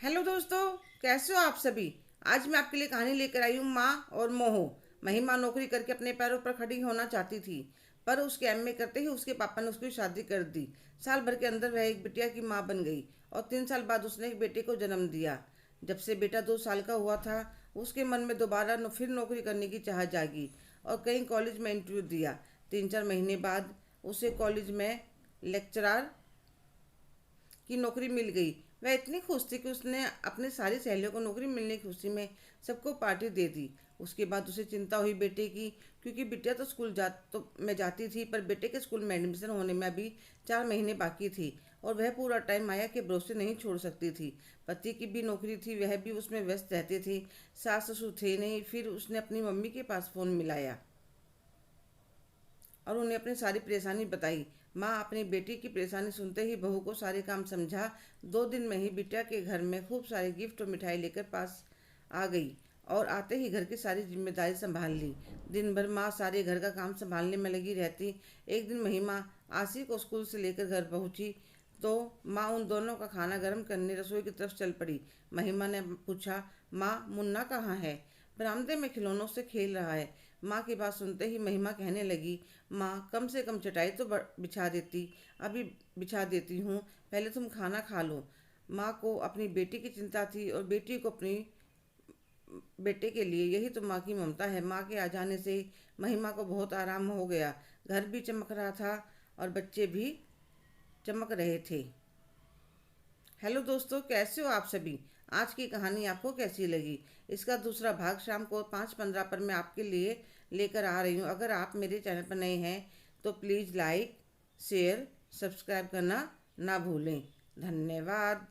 Hello दोस्तों, कैसे हो आप सभी। आज मैं आपके लिए कहानी लेकर आई हूँ माँ और मोह। महिमा नौकरी करके अपने पैरों पर खड़ी होना चाहती थी, पर उसके एमए करते ही उसके पापा ने उसकी शादी कर दी। साल भर के अंदर वह एक बिटिया की माँ बन गई और 3 साल बाद उसने एक बेटे को जन्म दिया। जब से बेटा 2 साल का हुआ था, उसके मन में दोबारा फिर नौकरी करने की चाह जागी और कई कॉलेज में इंटरव्यू दिया। 3-4 महीने बाद उसे कॉलेज में लेक्चरार की नौकरी मिल गई। वह इतनी खुश थी कि उसने अपनी सारी सहेलियों को नौकरी मिलने की खुशी में सबको पार्टी दे दी। उसके बाद उसे चिंता हुई बेटे की, क्योंकि बिटिया तो स्कूल में जाती थी, पर बेटे के स्कूल में एडमिशन होने में अभी 4 महीने बाकी थी और वह पूरा टाइम माया के भरोसे नहीं छोड़ सकती थी। पति की भी नौकरी थी, वह भी उसमें व्यस्त रहते थे। सास ससुर थे नहीं। फिर उसने अपनी मम्मी के पास फ़ोन मिलाया और उन्हें अपनी सारी परेशानी बताई। माँ अपनी बेटी की परेशानी सुनते ही बहू को सारे काम समझा। 2 दिन में ही बिटिया के घर में खूब सारे गिफ्ट और मिठाई लेकर पास आ गई और आते ही घर की सारी जिम्मेदारी संभाल ली। दिन भर माँ सारे घर का काम संभालने में लगी रहती। एक दिन महिमा आशी को स्कूल से लेकर घर पहुंची तो माँ उन दोनों का खाना गर्म करने रसोई की तरफ चल पड़ी। महिमा ने पूछा, माँ मुन्ना कहाँ है। बरामदे में खिलौनों से खेल रहा है। माँ की बात सुनते ही महिमा कहने लगी, माँ कम से कम चटाई तो बिछा देती। अभी बिछा देती हूँ, पहले तुम खाना खा लो। माँ को अपनी बेटी की चिंता थी और बेटी को अपनी बेटे के लिए। यही तो माँ की ममता है। माँ के आ जाने से महिमा को बहुत आराम हो गया। घर भी चमक रहा था और बच्चे भी चमक रहे थे। हेलो दोस्तों, कैसे हो आप सभी। आज की कहानी आपको कैसी लगी। इसका दूसरा भाग शाम को 5:15 पर मैं आपके लिए लेकर आ रही हूँ। अगर आप मेरे चैनल पर नए हैं तो प्लीज़ लाइक, शेयर, सब्सक्राइब करना ना भूलें। धन्यवाद।